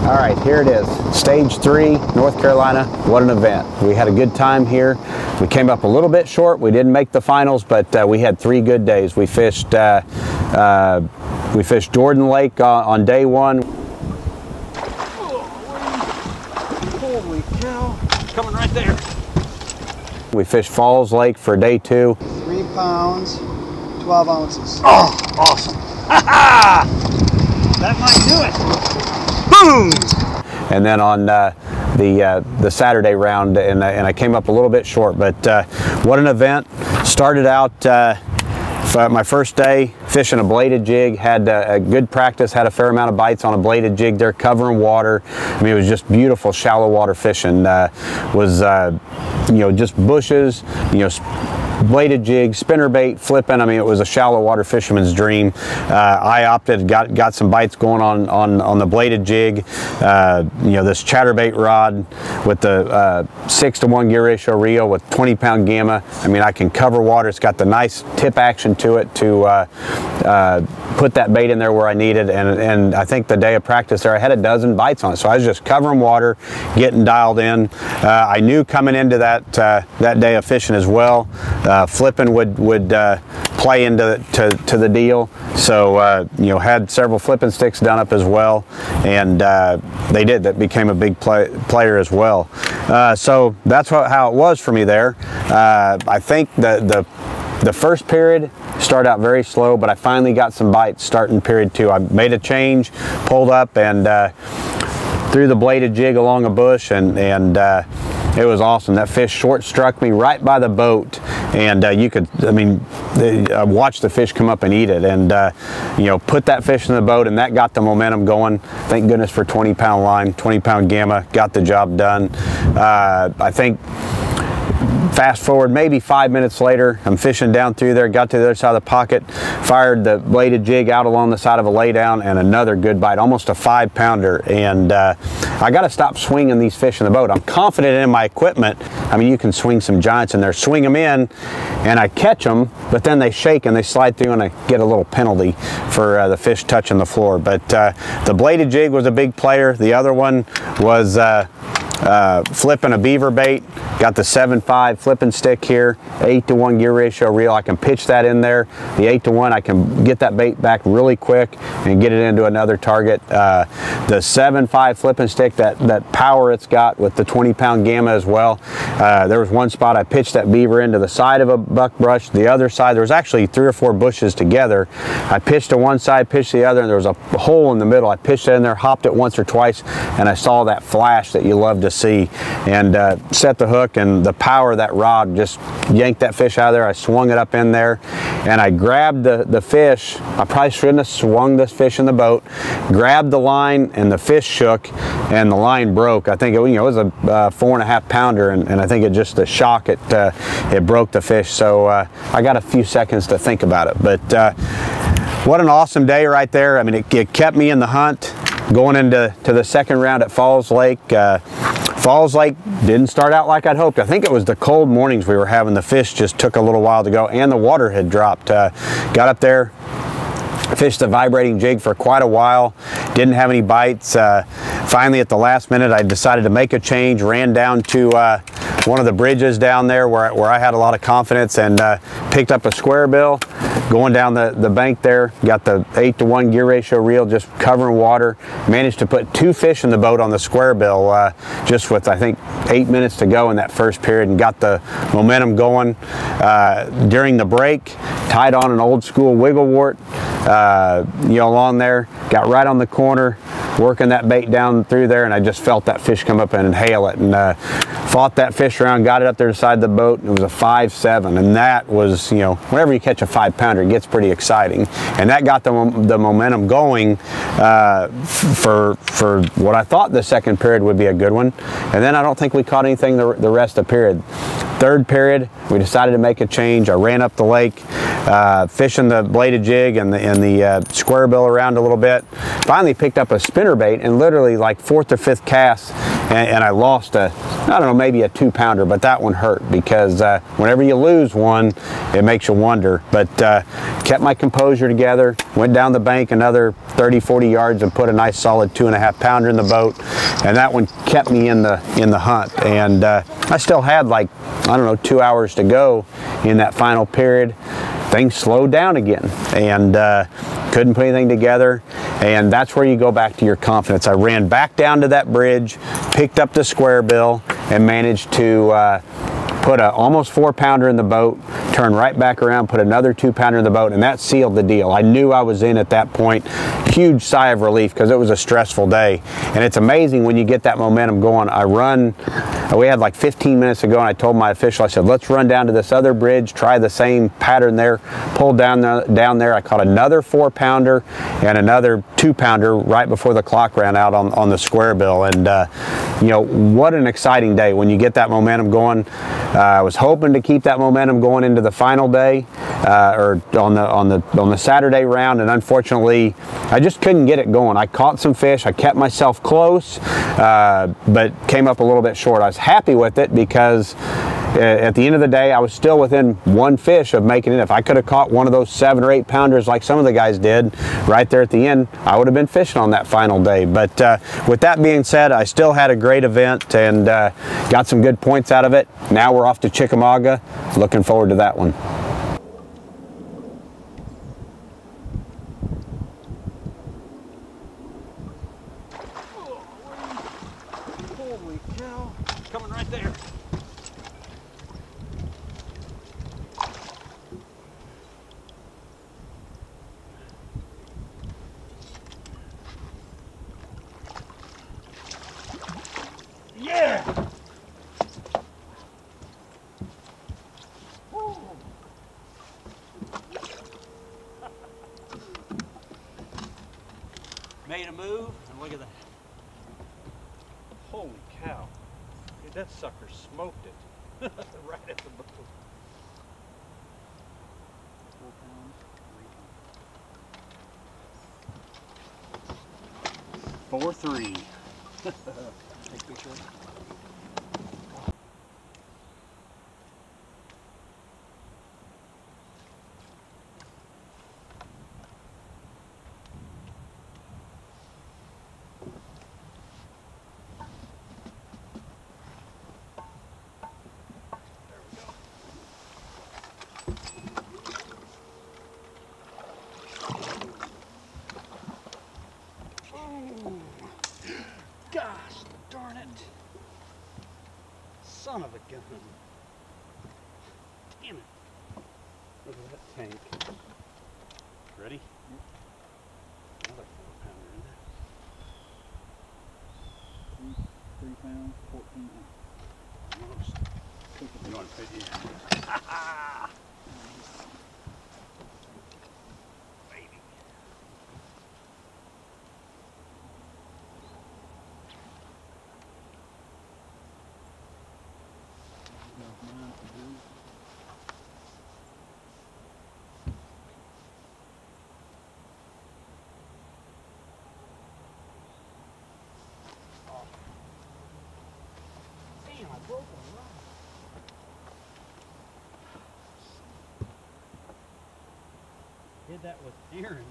All right, here it is. Stage 3, North Carolina. What an event. We had a good time here. We came up a little bit short. We didn't make the finals, but we had 3 good days. We fished Jordan Lake on day 1. Holy cow. Coming right there. We fished Falls Lake for day 2. 3 pounds, 12 ounces. Oh, awesome. Ha ha! That might do it. Boom! And then on the Saturday round, and I came up a little bit short, but what an event. Started out my first day fishing a bladed jig, had a good practice, had a fair amount of bites on a bladed jig there, covering water. I mean, it was just beautiful shallow water fishing. You know, just bushes, you know, bladed jig, spinnerbait, flipping. I mean, it was a shallow water fisherman's dream. I opted, got some bites going on the bladed jig. You know, this chatterbait rod with the 6-to-1 gear ratio reel with 20-pound gamma. I mean, I can cover water. It's got the nice tip action to it to put that bait in there where I need it. And I think the day of practice there, I had a dozen bites on it. So I was just covering water, getting dialed in. I knew coming into that day of fishing as well, flipping would play into the deal. So you know, had several flipping sticks done up as well, and they did. That became a big player as well. So that's how it was for me there. I think the first period started out very slow, but I finally got some bites starting period 2. I made a change, pulled up, and threw the bladed jig along a bush, and it was awesome. That fish short struck me right by the boat, and you could, I mean, watch the fish come up and eat it, and you know, put that fish in the boat, and that got the momentum going. Thank goodness for 20-pound line, 20-pound gamma, got the job done. I think fast forward maybe 5 minutes later, I'm fishing down through there, got to the other side of the pocket, fired the bladed jig out along the side of a laydown, and another good bite, almost a 5-pounder. And I got to stop swinging these fish in the boat. I'm confident in my equipment. I mean, you can swing some giants in there, swing them in, and I catch them, but then they shake and they slide through, and I get a little penalty for the fish touching the floor. But the bladed jig was a big player. The other one was flipping a beaver bait. Got the 7.5 flipping stick here, 8-to-1 gear ratio reel. I can pitch that in there. The 8-to-1, I can get that bait back really quick and get it into another target. The 7.5 flipping stick, that power it's got with the 20-pound gamma as well. There was one spot I pitched that beaver into the side of a buckbrush. The other side, there was actually 3 or 4 bushes together. I pitched to one side, pitched the other, and there was a hole in the middle. I pitched it in there, hopped it once or twice, and I saw that flash that you love to see, and set the hook, and the power of that rod just yanked that fish out of there. I swung it up in there, and I grabbed the fish. I probably shouldn't have swung this fish in the boat. Grabbed the line, and the fish shook, and the line broke. I think it, you know, it was a 4.5 pounder, and I think it just, the shock, it broke the fish. So I got a few seconds to think about it. But what an awesome day right there. I mean, it kept me in the hunt going into the second round at Falls Lake. Falls Lake didn't start out like I'd hoped. I think it was the cold mornings we were having. The fish just took a little while to go, and the water had dropped. Got up there, fished the vibrating jig for quite a while, didn't have any bites. Finally, at the last minute, I decided to make a change, ran down to one of the bridges down there where I had a lot of confidence, and picked up a square bill. Going down the bank there, got the 8-to-1 gear ratio reel, just covering water. Managed to put 2 fish in the boat on the square bill just with, I think, 8 minutes to go in that first period, and got the momentum going. During the break, tied on an old school wiggle wart, you know, along there, got right on the corner, working that bait down through there, and I just felt that fish come up and inhale it, and fought that fish around, got it up there beside the boat, and it was a 5.7, and that was, you know, whenever you catch a 5-pounder, it gets pretty exciting, and that got the momentum going for what I thought the second period would be a good one. And then I don't think we caught anything the rest of the period. Third period, we decided to make a change. I ran up the lake, fishing the bladed jig and the square bill around a little bit. Finally picked up a spinnerbait, and literally like 4th or 5th cast, and I lost I don't know, maybe a 2-pounder, but that one hurt because whenever you lose one, it makes you wonder. But kept my composure together, went down the bank another 30, 40 yards and put a nice solid 2.5-pounder in the boat, and that one kept me in the hunt. And I still had like, I don't know, 2 hours to go in that final period. Things slowed down again, and couldn't put anything together, and that's where you go back to your confidence. I ran back down to that bridge, picked up the square bill, and managed to put a almost 4-pounder in the boat, turn right back around, put another 2-pounder in the boat, and that sealed the deal. I knew I was in at that point. Huge sigh of relief because it was a stressful day. And it's amazing when you get that momentum going. We had like 15 minutes to go, and I told my official, I said, let's run down to this other bridge, try the same pattern there. Pulled down there, I caught another 4-pounder and another 2-pounder right before the clock ran out on the square bill. And you know, what an exciting day when you get that momentum going. I was hoping to keep that momentum going into the final day, or on the Saturday round, and unfortunately, I just couldn't get it going. I caught some fish, I kept myself close, but came up a little bit short. I was happy with it because at the end of the day, I was still within one fish of making it. If I could have caught one of those 7 or 8 pounders like some of the guys did right there at the end, I would have been fishing on that final day. But with that being said, I still had a great event and got some good points out of it. Now we're off to Chickamauga. Looking forward to that one. Holy cow, coming right there. Yeah! Made a move, and look at that. Holy cow. Dude, that sucker smoked it. Right at the boat. 4 pounds, 3 pounds. 4-3. Take a picture. Gosh darn it. Son of a gun. Damn it. Look at that tank. Ready? Another 4-pounder in there. 3 pounds, 14 ounces. Almost. You want to put it? Baby. Damn, I broke one rod. Did that with Aaron.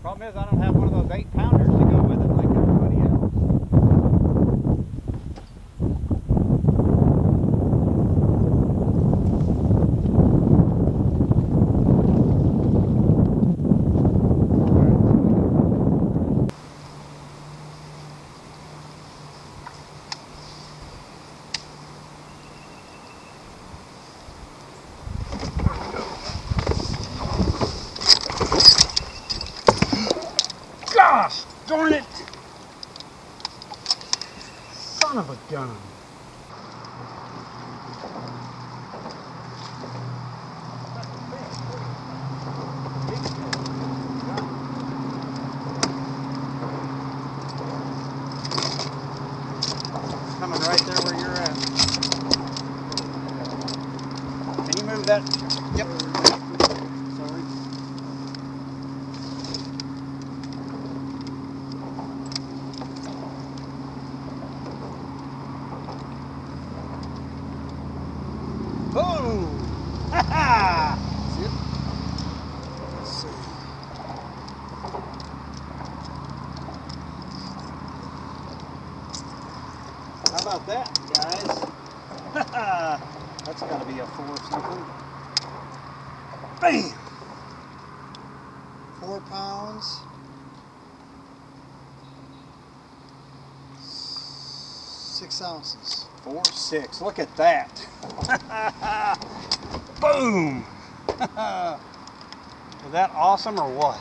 Problem is, I don't have one of those 8-pounders to go with it like everybody else. Darn it! Son of a gun. Coming right there where you're at. Can you move that? Yep. Sorry. Boom! Ha ha! See it? Let's see. How about that, guys? That's got to be a 4 or something. Bam! 4 pounds. 6 ounces. 4, 6. Look at that. Boom! Was that awesome or what?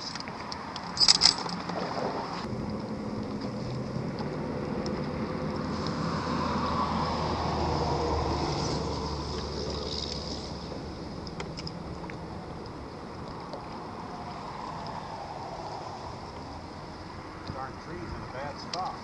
Darn trees in a bad spot.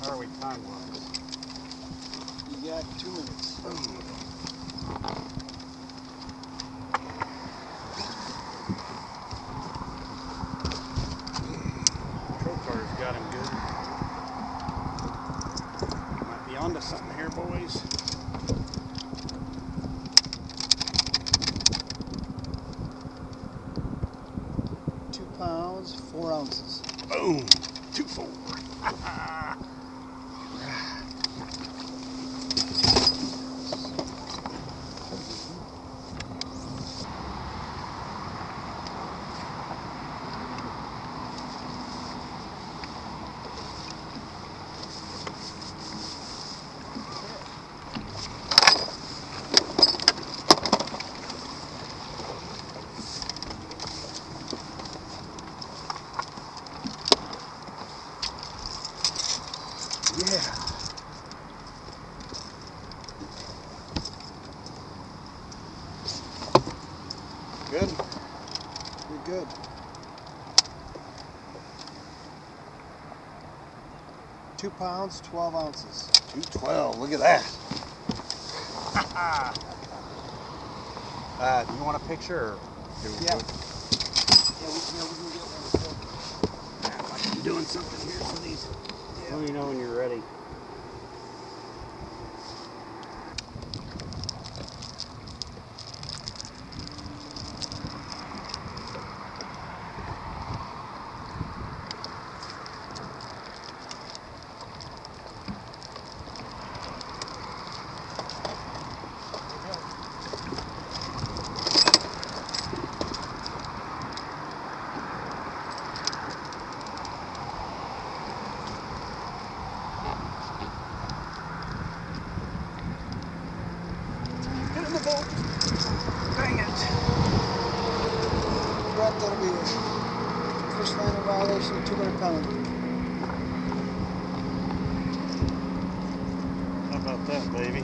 How are we time-wise? You got 2 minutes. Control car's got him good. Might be onto something here, boys. Pounds, 4 ounces. Boom! 2-4. Yeah. Good? You're good. Two pounds, 12 ounces. 212, look at that. Do you want a picture? Or do we Yeah. we can get one. I'm doing something here for these. Let me know when you're ready. Dang it. Brett, that'll be a fish landing violation, 200 penalty. How about that, baby?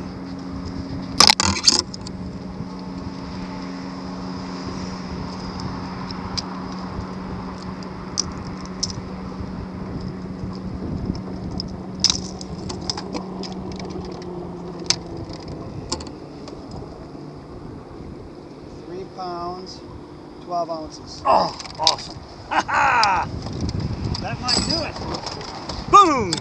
Pounds, 12 ounces. Oh, awesome. Ha ha! That might do it. Boom!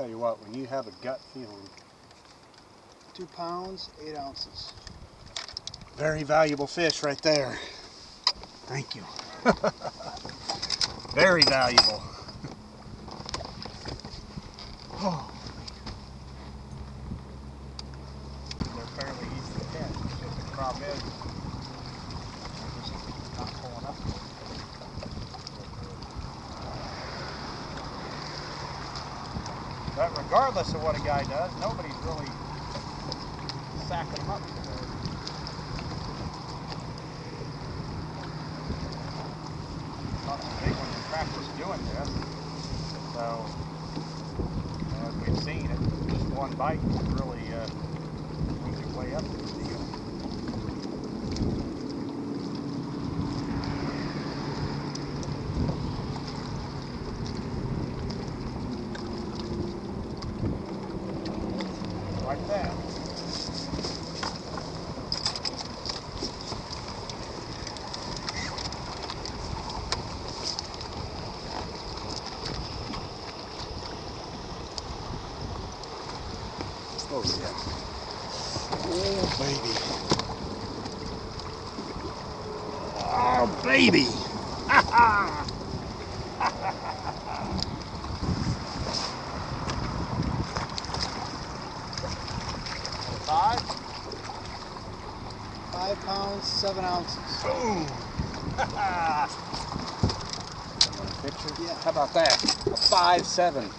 tell you what, when you have a gut feeling. 2 pounds, 8 ounces. Very valuable fish right there. Thank you. Very valuable. Oh. They're fairly easy to catch. It's just the problem is, they're just not pulling up. But regardless of what a guy does, nobody's really sacking them up today. Not so big when you practice doing this. So, as we've seen, it just one bite can really move your way up to the deal. Like that. Oh yeah. Oh baby. Oh baby. Ha ha. 5 pounds, 7 ounces. Boom. Ha ha. Want a picture? Yeah. How about that? 5'7".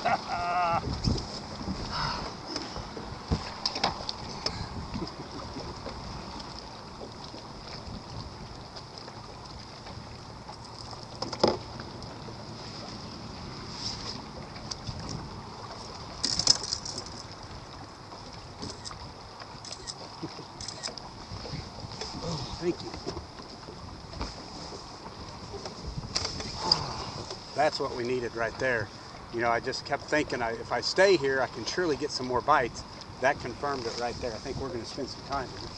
Ha ha. Thank you. That's what we needed right there. You know, I just kept thinking, if I stay here, I can surely get some more bites. That confirmed it right there. I think we're going to spend some time here.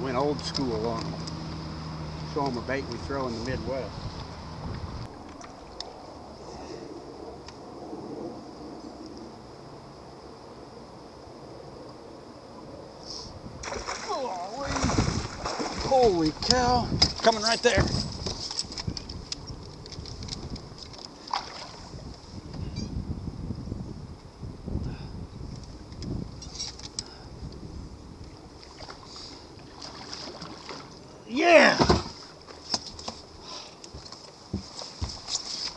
Went old school on them. Show them a bait we throw in the Midwest. Holy cow, coming right there. Yeah.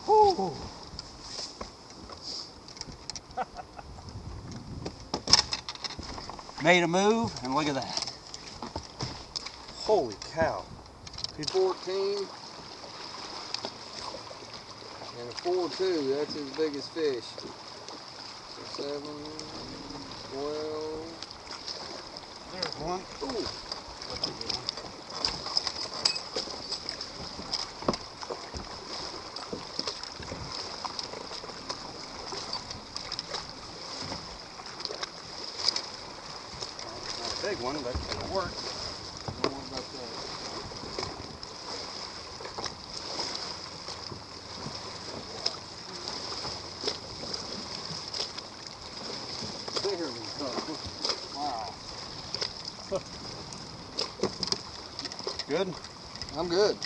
Woo. Made a move, and look at that. Holy cow. 14 and a 4.2, that's his biggest fish. So 7, 12. There's one. Ooh. Not a big one, but it'll work. Wow. Good? I'm good.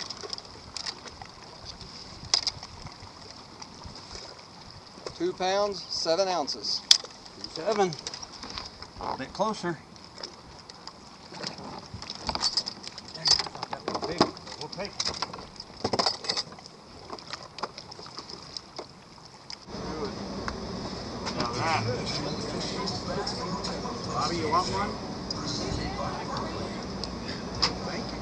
2 pounds, 7 ounces. 7. A bit closer. Dang, I thought that was big, but we'll take it. Good. Now that. Bobby, you want one? Thank you.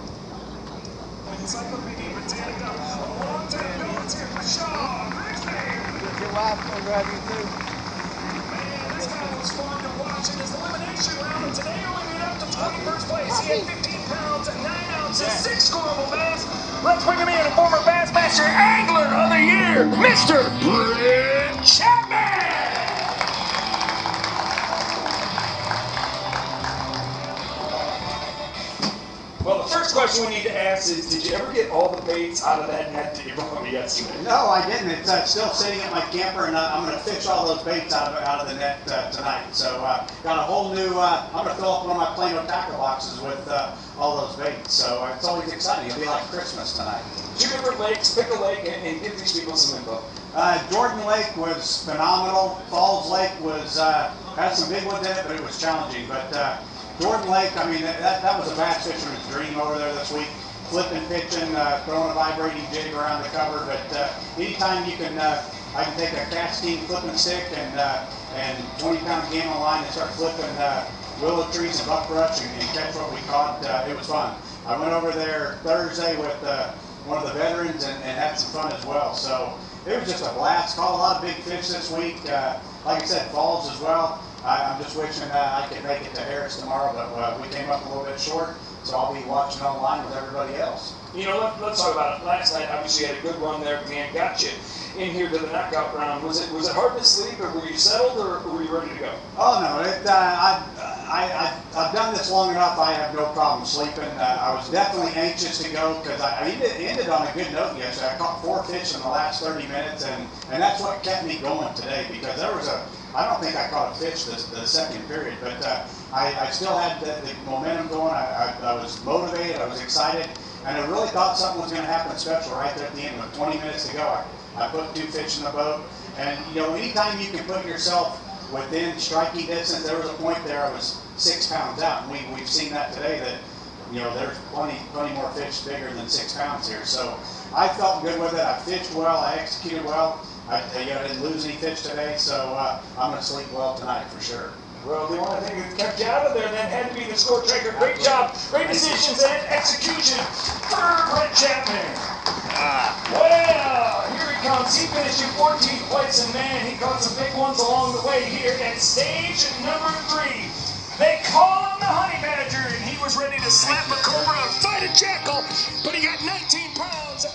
Your wife will grab you too. This battle was fun to watch in his elimination round, and today only made up to 21st place. He had 15 pounds, 9 ounces, 6 scoreable bass. Let's bring him in, a former Bassmaster Angler of the Year, Mr. Brent Chapman! Well, first question we need to ask is, did you ever get all the baits out of that net that you brought me yesterday? No, I didn't. It's still sitting at my camper, and I'm going to fish all those baits out of the net tonight. So got a whole new, I'm going to fill up one of my Plano tackle boxes with all those baits. So it's always exciting. It'll be like Christmas tonight. 2 different lakes, pick a lake, and give these people some info. Jordan Lake was phenomenal. Falls Lake was had some big ones in it, but it was challenging. But Jordan Lake, I mean, that was a bass fisherman's dream over there this week. Flipping, pitching, throwing a vibrating jig around the cover. But anytime you can, I can take a KastKing flipping stick and 20-pound game on line and start flipping willow trees and buckbrush and catch what we caught. It was fun. I went over there Thursday with one of the veterans and had some fun as well. So it was just a blast. Caught a lot of big fish this week. Like I said, falls as well. I'm just wishing I could make it to Harris tomorrow, but we came up a little bit short, so I'll be watching online with everybody else. You know, let's talk about it. Last night, obviously, you had a good run there. Man, got you in here to the knockout round. Was it hard to sleep, or were you settled, or were you ready to go? Oh no, I've done this long enough. I have no problem sleeping. I was definitely anxious to go because I ended on a good note yesterday. I caught 4 fish in the last 30 minutes, and that's what kept me going today because there was I don't think I caught a fish the second period, but I still had the momentum going. I was motivated. I was excited. And I really thought something was going to happen special right there at the end. With 20 minutes to go, I put 2 fish in the boat. And, you know, anytime you can put yourself within striking distance, there was a point there I was 6 pounds out. And we've seen that today that, you know, there's plenty more fish bigger than 6 pounds here. So I felt good with it. I fished well. I executed well. I didn't lose any fish today. So I'm going to sleep well tonight for sure. Well, the only thing that kept you out of there then had to be the score tracker. Great job, great decisions, and execution for Brent Chapman. Well, here he comes. He finished in 14th place, and man, he caught some big ones along the way here at stage number 3. They call him the Honey Badger, and he was ready to slap a cobra and fight a jackal, but he got 19 pounds.